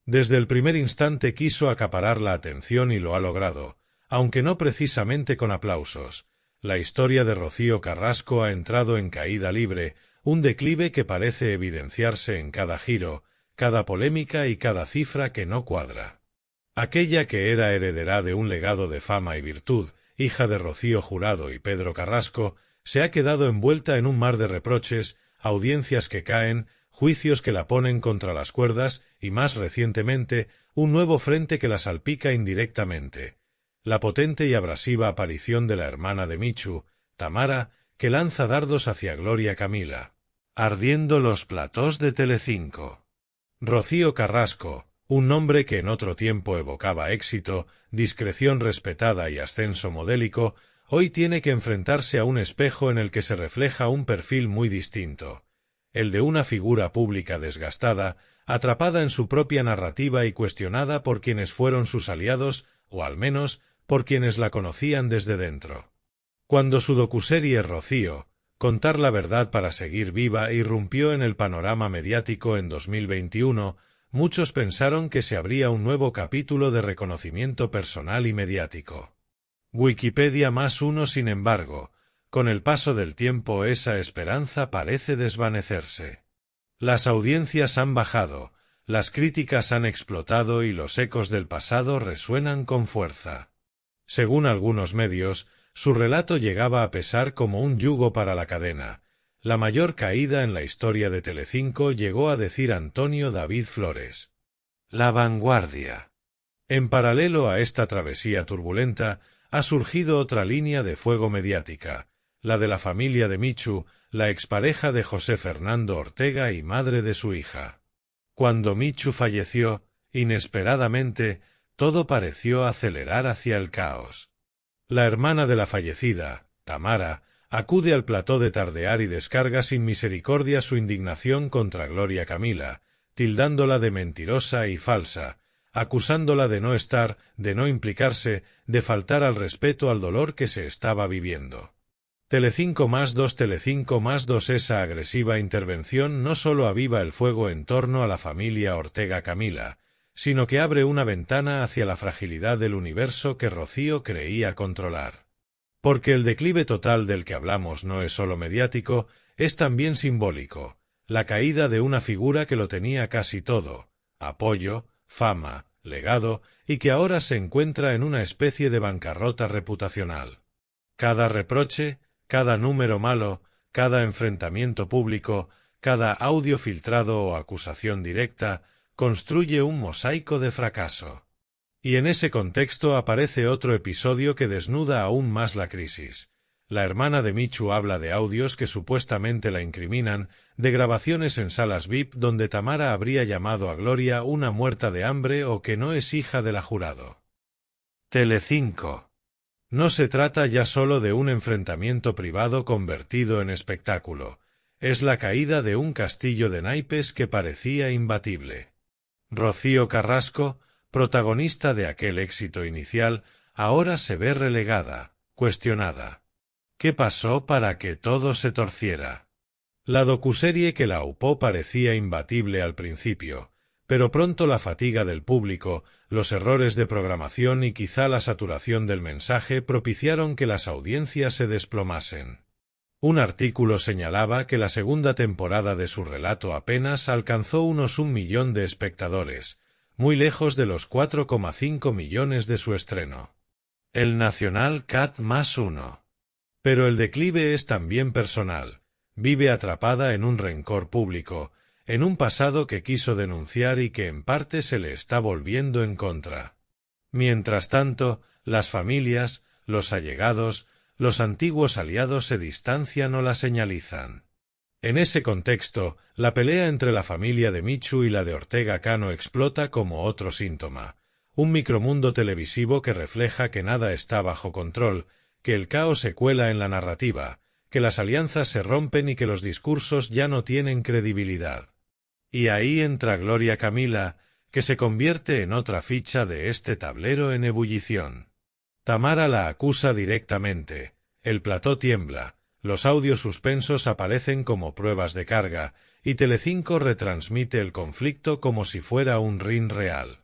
Desde el primer instante quiso acaparar la atención y lo ha logrado, aunque no precisamente con aplausos. La historia de Rocío Carrasco ha entrado en caída libre, un declive que parece evidenciarse en cada giro, cada polémica y cada cifra que no cuadra. Aquella que era heredera de un legado de fama y virtud, hija de Rocío Jurado y Pedro Carrasco, se ha quedado envuelta en un mar de reproches, audiencias que caen, juicios que la ponen contra las cuerdas y, más recientemente, un nuevo frente que la salpica indirectamente. La potente y abrasiva aparición de la hermana de Michu, Tamara, que lanza dardos hacia Gloria Camila. Ardiendo los platós de Telecinco. Rocío Carrasco, un nombre que en otro tiempo evocaba éxito, discreción respetada y ascenso modélico, hoy tiene que enfrentarse a un espejo en el que se refleja un perfil muy distinto, el de una figura pública desgastada, atrapada en su propia narrativa y cuestionada por quienes fueron sus aliados, o al menos por quienes la conocían desde dentro. Cuando su docuserie Rocío, contar la verdad para seguir viva, irrumpió en el panorama mediático en 2021, muchos pensaron que se abría un nuevo capítulo de reconocimiento personal y mediático. Wikipedia +1. Sin embargo, con el paso del tiempo esa esperanza parece desvanecerse. Las audiencias han bajado, las críticas han explotado y los ecos del pasado resuenan con fuerza. Según algunos medios, su relato llegaba a pesar como un yugo para la cadena. La mayor caída en la historia de Telecinco, llegó a decir Antonio David Flores. La Vanguardia. En paralelo a esta travesía turbulenta, ha surgido otra línea de fuego mediática, la de la familia de Michu, la expareja de José Fernando Ortega y madre de su hija. Cuando Michu falleció, inesperadamente, todo pareció acelerar hacia el caos. La hermana de la fallecida, Tamara, acude al plató de Tardear y descarga sin misericordia su indignación contra Gloria Camila, tildándola de mentirosa y falsa, acusándola de no estar, de no implicarse, de faltar al respeto al dolor que se estaba viviendo. Telecinco +2. Esa agresiva intervención no solo aviva el fuego en torno a la familia Ortega Camila, sino que abre una ventana hacia la fragilidad del universo que Rocío creía controlar. Porque el declive total del que hablamos no es solo mediático, es también simbólico, la caída de una figura que lo tenía casi todo: apoyo, fama, legado, y que ahora se encuentra en una especie de bancarrota reputacional. Cada reproche, cada número malo, cada enfrentamiento público, cada audio filtrado o acusación directa, construye un mosaico de fracaso. Y en ese contexto aparece otro episodio que desnuda aún más la crisis. La hermana de Michu habla de audios que supuestamente la incriminan, de grabaciones en salas VIP donde Tamara habría llamado a Gloria una muerta de hambre o que no es hija de la Jurado. Telecinco. No se trata ya solo de un enfrentamiento privado convertido en espectáculo, es la caída de un castillo de naipes que parecía imbatible. Rocío Carrasco, protagonista de aquel éxito inicial, ahora se ve relegada, cuestionada. ¿Qué pasó para que todo se torciera? La docuserie que la aupó parecía imbatible al principio, pero pronto la fatiga del público, los errores de programación y quizá la saturación del mensaje propiciaron que las audiencias se desplomasen. Un artículo señalaba que la segunda temporada de su relato apenas alcanzó unos 1 millón de espectadores, muy lejos de los 4,5 millones de su estreno. El Nacional Cat +1. Pero el declive es también personal. Vive atrapada en un rencor público, en un pasado que quiso denunciar y que en parte se le está volviendo en contra. Mientras tanto, las familias, los allegados, los antiguos aliados se distancian o la señalizan. En ese contexto, la pelea entre la familia de Michu y la de Ortega Cano explota como otro síntoma, un micromundo televisivo que refleja que nada está bajo control, que el caos se cuela en la narrativa, que las alianzas se rompen y que los discursos ya no tienen credibilidad. Y ahí entra Gloria Camila, que se convierte en otra ficha de este tablero en ebullición. Tamara la acusa directamente, el plató tiembla, los audios suspensos aparecen como pruebas de carga, y Telecinco retransmite el conflicto como si fuera un ring real.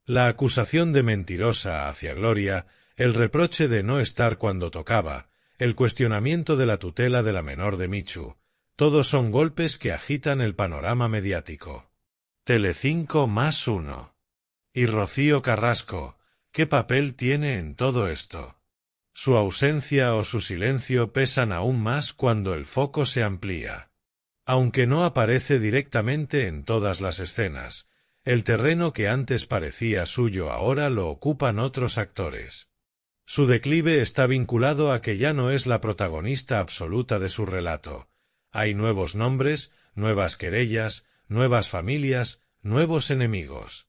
La acusación de mentirosa hacia Gloria, el reproche de no estar cuando tocaba, el cuestionamiento de la tutela de la menor de Michu, todos son golpes que agitan el panorama mediático. Telecinco +1. Y Rocío Carrasco, ¿qué papel tiene en todo esto? Su ausencia o su silencio pesan aún más cuando el foco se amplía. Aunque no aparece directamente en todas las escenas, el terreno que antes parecía suyo ahora lo ocupan otros actores. Su declive está vinculado a que ya no es la protagonista absoluta de su relato. Hay nuevos nombres, nuevas querellas, nuevas familias, nuevos enemigos.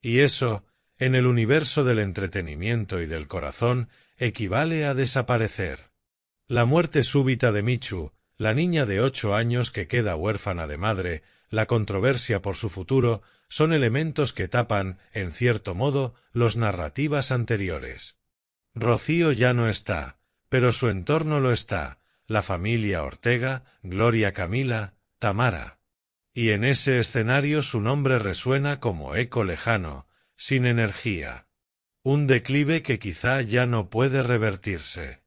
Y eso, en el universo del entretenimiento y del corazón, equivale a desaparecer. La muerte súbita de Michu, la niña de 8 años que queda huérfana de madre, la controversia por su futuro, son elementos que tapan, en cierto modo, los narrativas anteriores. Rocío ya no está, pero su entorno lo está, la familia Ortega, Gloria Camila, Tamara. Y en ese escenario su nombre resuena como eco lejano, sin energía. Un declive que quizá ya no puede revertirse.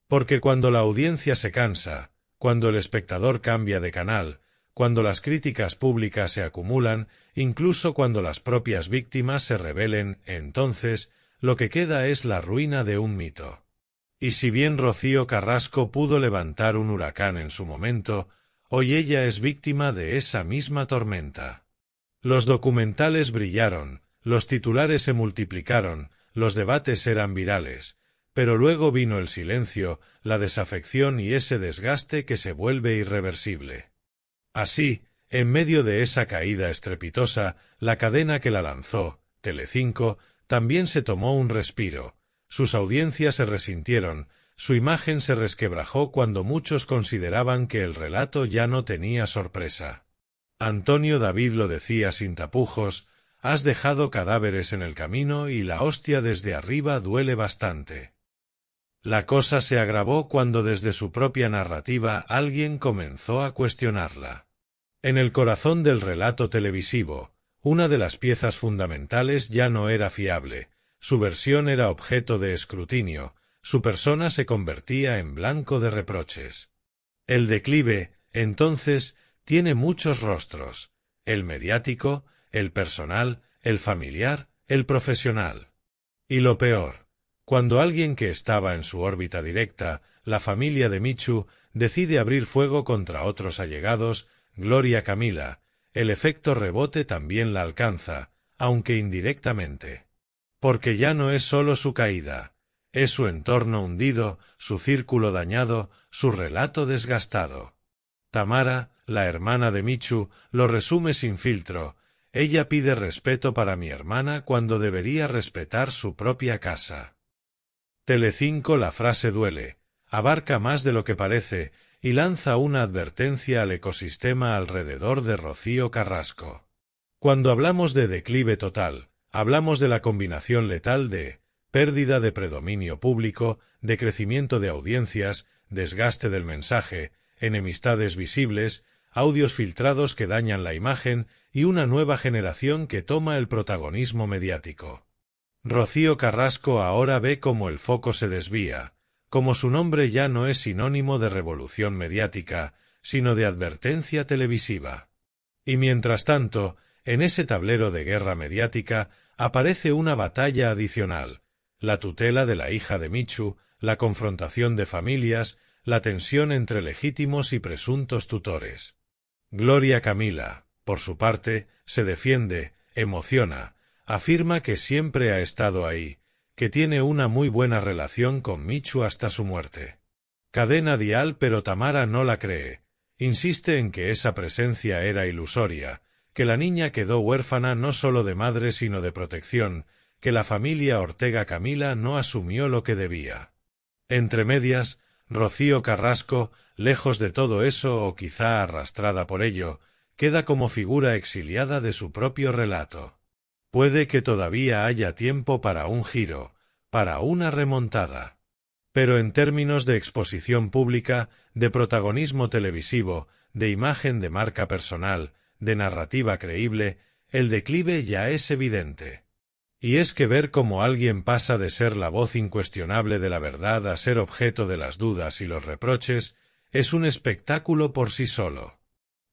Porque cuando la audiencia se cansa, cuando el espectador cambia de canal, cuando las críticas públicas se acumulan, incluso cuando las propias víctimas se rebelen, entonces, lo que queda es la ruina de un mito. Y si bien Rocío Carrasco pudo levantar un huracán en su momento, hoy ella es víctima de esa misma tormenta. Los documentales brillaron, los titulares se multiplicaron, los debates eran virales, pero luego vino el silencio, la desafección y ese desgaste que se vuelve irreversible. Así, en medio de esa caída estrepitosa, la cadena que la lanzó, Telecinco, también se tomó un respiro, sus audiencias se resintieron, su imagen se resquebrajó cuando muchos consideraban que el relato ya no tenía sorpresa. Antonio David lo decía sin tapujos: has dejado cadáveres en el camino y la hostia desde arriba duele bastante. La cosa se agravó cuando desde su propia narrativa alguien comenzó a cuestionarla. En el corazón del relato televisivo, una de las piezas fundamentales ya no era fiable, su versión era objeto de escrutinio, su persona se convertía en blanco de reproches. El declive, entonces, tiene muchos rostros: el mediático, el personal, el familiar, el profesional. Y lo peor, cuando alguien que estaba en su órbita directa, la familia de Michu, decide abrir fuego contra otros allegados, Gloria Camila, el efecto rebote también la alcanza, aunque indirectamente. Porque ya no es solo su caída, es su entorno hundido, su círculo dañado, su relato desgastado. Tamara, la hermana de Michu, lo resume sin filtro: ella pide respeto para mi hermana cuando debería respetar su propia casa. Telecinco la frase duele, abarca más de lo que parece, y lanza una advertencia al ecosistema alrededor de Rocío Carrasco. Cuando hablamos de declive total, hablamos de la combinación letal de pérdida de predominio público, de crecimiento de audiencias, desgaste del mensaje, enemistades visibles, audios filtrados que dañan la imagen y una nueva generación que toma el protagonismo mediático. Rocío Carrasco ahora ve cómo el foco se desvía, como su nombre ya no es sinónimo de revolución mediática, sino de advertencia televisiva. Y mientras tanto, en ese tablero de guerra mediática aparece una batalla adicional: la tutela de la hija de Michu, la confrontación de familias, la tensión entre legítimos y presuntos tutores. Gloria Camila, por su parte, se defiende, emociona, afirma que siempre ha estado ahí, que tiene una muy buena relación con Michu hasta su muerte. Cadena Dial, pero Tamara no la cree. Insiste en que esa presencia era ilusoria, que la niña quedó huérfana no solo de madre sino de protección, que la familia Ortega Camila no asumió lo que debía. Entre medias, Rocío Carrasco, lejos de todo eso o quizá arrastrada por ello, queda como figura exiliada de su propio relato. Puede que todavía haya tiempo para un giro, para una remontada. Pero en términos de exposición pública, de protagonismo televisivo, de imagen de marca personal, de narrativa creíble, el declive ya es evidente. Y es que ver cómo alguien pasa de ser la voz incuestionable de la verdad a ser objeto de las dudas y los reproches, es un espectáculo por sí solo.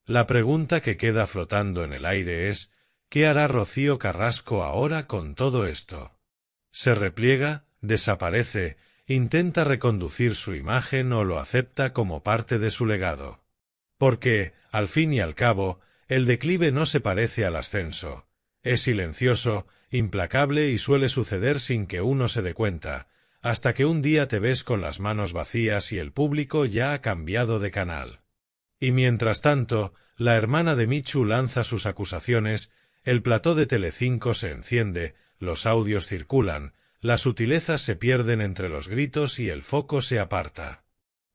La pregunta que queda flotando en el aire es, ¿qué hará Rocío Carrasco ahora con todo esto? ¿Se repliega, desaparece, intenta reconducir su imagen o lo acepta como parte de su legado? Porque, al fin y al cabo, el declive no se parece al ascenso. Es silencioso, implacable y suele suceder sin que uno se dé cuenta, hasta que un día te ves con las manos vacías y el público ya ha cambiado de canal. Y mientras tanto, la hermana de Michu lanza sus acusaciones, el plató de Telecinco se enciende, los audios circulan, las sutilezas se pierden entre los gritos y el foco se aparta.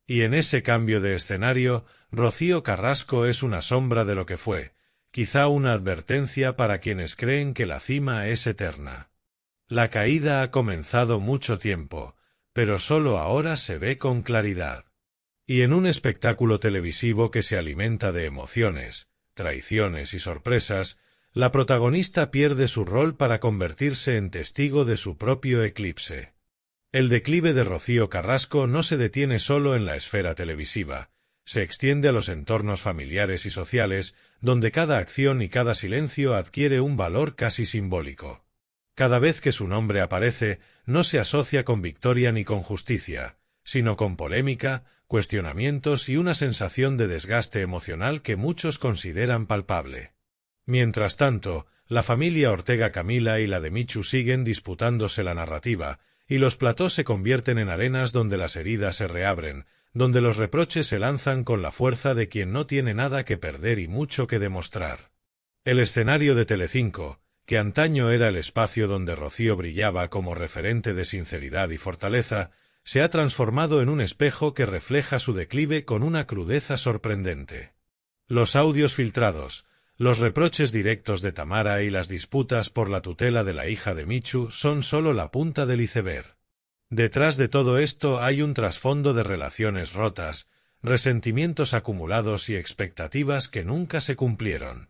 Y en ese cambio de escenario, Rocío Carrasco es una sombra de lo que fue, quizá una advertencia para quienes creen que la cima es eterna. La caída ha comenzado mucho tiempo, pero solo ahora se ve con claridad. Y en un espectáculo televisivo que se alimenta de emociones, traiciones y sorpresas, la protagonista pierde su rol para convertirse en testigo de su propio eclipse. El declive de Rocío Carrasco no se detiene solo en la esfera televisiva, se extiende a los entornos familiares y sociales, donde cada acción y cada silencio adquiere un valor casi simbólico. Cada vez que su nombre aparece, no se asocia con victoria ni con justicia, sino con polémica, cuestionamientos y una sensación de desgaste emocional que muchos consideran palpable. Mientras tanto, la familia Ortega Camila y la de Michu siguen disputándose la narrativa, y los platós se convierten en arenas donde las heridas se reabren, donde los reproches se lanzan con la fuerza de quien no tiene nada que perder y mucho que demostrar. El escenario de Telecinco, que antaño era el espacio donde Rocío brillaba como referente de sinceridad y fortaleza, se ha transformado en un espejo que refleja su declive con una crudeza sorprendente. Los audios filtrados, los reproches directos de Tamara y las disputas por la tutela de la hija de Michu son solo la punta del iceberg. Detrás de todo esto hay un trasfondo de relaciones rotas, resentimientos acumulados y expectativas que nunca se cumplieron.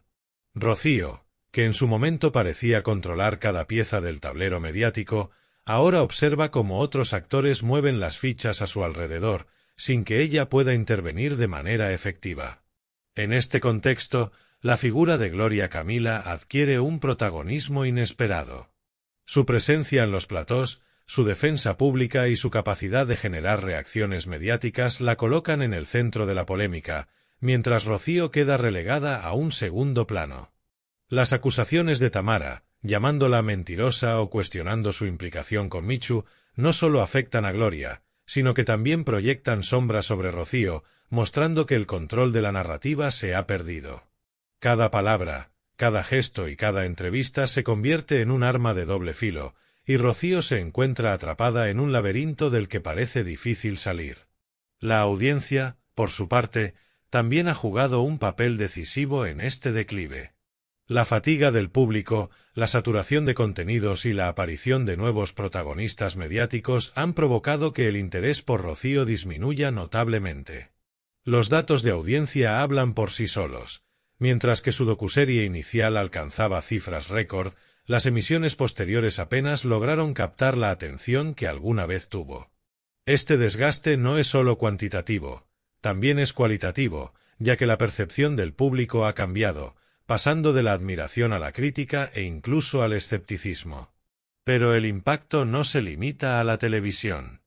Rocío, que en su momento parecía controlar cada pieza del tablero mediático, ahora observa cómo otros actores mueven las fichas a su alrededor, sin que ella pueda intervenir de manera efectiva. En este contexto, la figura de Gloria Camila adquiere un protagonismo inesperado. Su presencia en los platós, su defensa pública y su capacidad de generar reacciones mediáticas la colocan en el centro de la polémica, mientras Rocío queda relegada a un segundo plano. Las acusaciones de Tamara, llamándola mentirosa o cuestionando su implicación con Michu, no solo afectan a Gloria, sino que también proyectan sombra sobre Rocío, mostrando que el control de la narrativa se ha perdido. Cada palabra, cada gesto y cada entrevista se convierte en un arma de doble filo, y Rocío se encuentra atrapada en un laberinto del que parece difícil salir. La audiencia, por su parte, también ha jugado un papel decisivo en este declive. La fatiga del público, la saturación de contenidos y la aparición de nuevos protagonistas mediáticos han provocado que el interés por Rocío disminuya notablemente. Los datos de audiencia hablan por sí solos. Mientras que su docuserie inicial alcanzaba cifras récord, las emisiones posteriores apenas lograron captar la atención que alguna vez tuvo. Este desgaste no es solo cuantitativo, también es cualitativo, ya que la percepción del público ha cambiado, pasando de la admiración a la crítica e incluso al escepticismo. Pero el impacto no se limita a la televisión.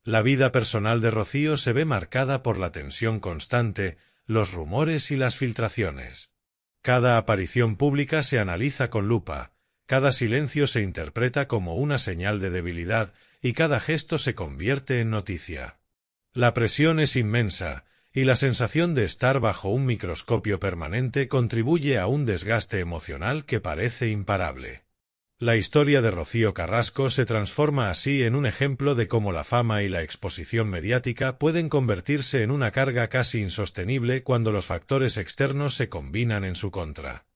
La vida personal de Rocío se ve marcada por la tensión constante, los rumores y las filtraciones. Cada aparición pública se analiza con lupa, cada silencio se interpreta como una señal de debilidad y cada gesto se convierte en noticia. La presión es inmensa, y la sensación de estar bajo un microscopio permanente contribuye a un desgaste emocional que parece imparable. La historia de Rocío Carrasco se transforma así en un ejemplo de cómo la fama y la exposición mediática pueden convertirse en una carga casi insostenible cuando los factores externos se combinan en su contra.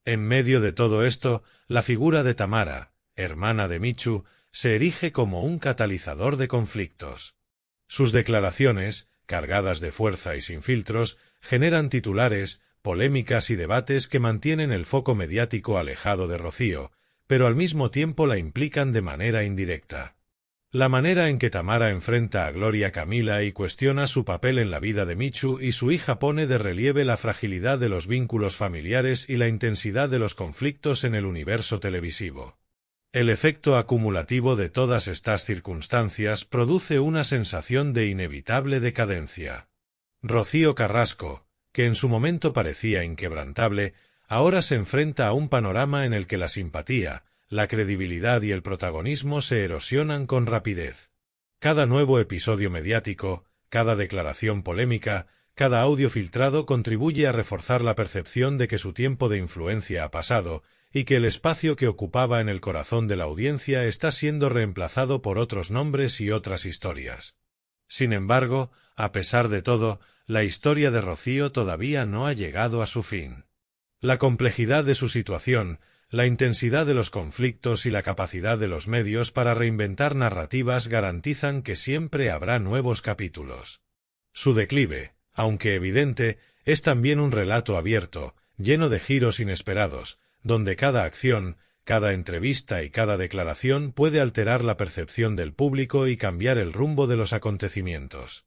En medio de todo esto, la figura de Tamara, hermana de Michu, se erige como un catalizador de conflictos. Sus declaraciones, cargadas de fuerza y sin filtros, generan titulares, polémicas y debates que mantienen el foco mediático alejado de Rocío, pero al mismo tiempo la implican de manera indirecta. La manera en que Tamara enfrenta a Gloria Camila y cuestiona su papel en la vida de Michu y su hija pone de relieve la fragilidad de los vínculos familiares y la intensidad de los conflictos en el universo televisivo. El efecto acumulativo de todas estas circunstancias produce una sensación de inevitable decadencia. Rocío Carrasco, que en su momento parecía inquebrantable, ahora se enfrenta a un panorama en el que la simpatía, la credibilidad y el protagonismo se erosionan con rapidez. Cada nuevo episodio mediático, cada declaración polémica, cada audio filtrado contribuye a reforzar la percepción de que su tiempo de influencia ha pasado y que el espacio que ocupaba en el corazón de la audiencia está siendo reemplazado por otros nombres y otras historias. Sin embargo, a pesar de todo, la historia de Rocío todavía no ha llegado a su fin. La complejidad de su situación, la intensidad de los conflictos y la capacidad de los medios para reinventar narrativas garantizan que siempre habrá nuevos capítulos. Su declive, aunque evidente, es también un relato abierto, lleno de giros inesperados, donde cada acción, cada entrevista y cada declaración puede alterar la percepción del público y cambiar el rumbo de los acontecimientos.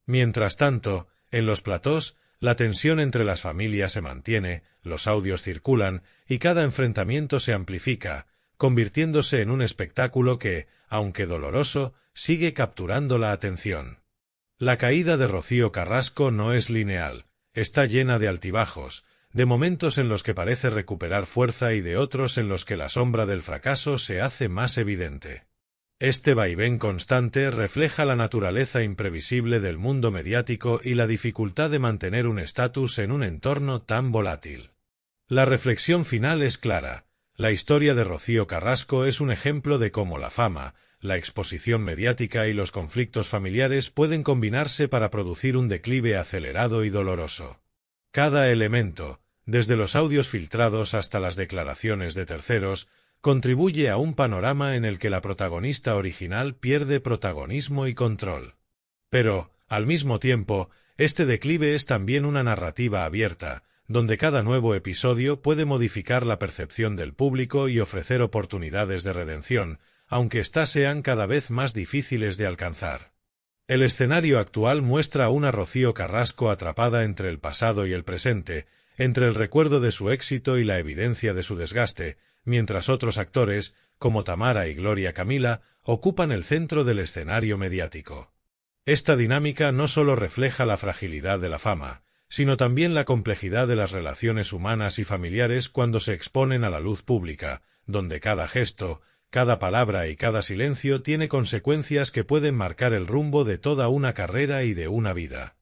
Mientras tanto, en los platós, la tensión entre las familias se mantiene, los audios circulan y cada enfrentamiento se amplifica, convirtiéndose en un espectáculo que, aunque doloroso, sigue capturando la atención. La caída de Rocío Carrasco no es lineal, está llena de altibajos, de momentos en los que parece recuperar fuerza y de otros en los que la sombra del fracaso se hace más evidente. Este vaivén constante refleja la naturaleza imprevisible del mundo mediático y la dificultad de mantener un estatus en un entorno tan volátil. La reflexión final es clara. La historia de Rocío Carrasco es un ejemplo de cómo la fama, la exposición mediática y los conflictos familiares pueden combinarse para producir un declive acelerado y doloroso. Cada elemento, desde los audios filtrados hasta las declaraciones de terceros, contribuye a un panorama en el que la protagonista original pierde protagonismo y control. Pero, al mismo tiempo, este declive es también una narrativa abierta, donde cada nuevo episodio puede modificar la percepción del público y ofrecer oportunidades de redención, aunque éstas sean cada vez más difíciles de alcanzar. El escenario actual muestra a una Rocío Carrasco atrapada entre el pasado y el presente, entre el recuerdo de su éxito y la evidencia de su desgaste, mientras otros actores, como Tamara y Gloria Camila, ocupan el centro del escenario mediático. Esta dinámica no solo refleja la fragilidad de la fama, sino también la complejidad de las relaciones humanas y familiares cuando se exponen a la luz pública, donde cada gesto, cada palabra y cada silencio tiene consecuencias que pueden marcar el rumbo de toda una carrera y de una vida.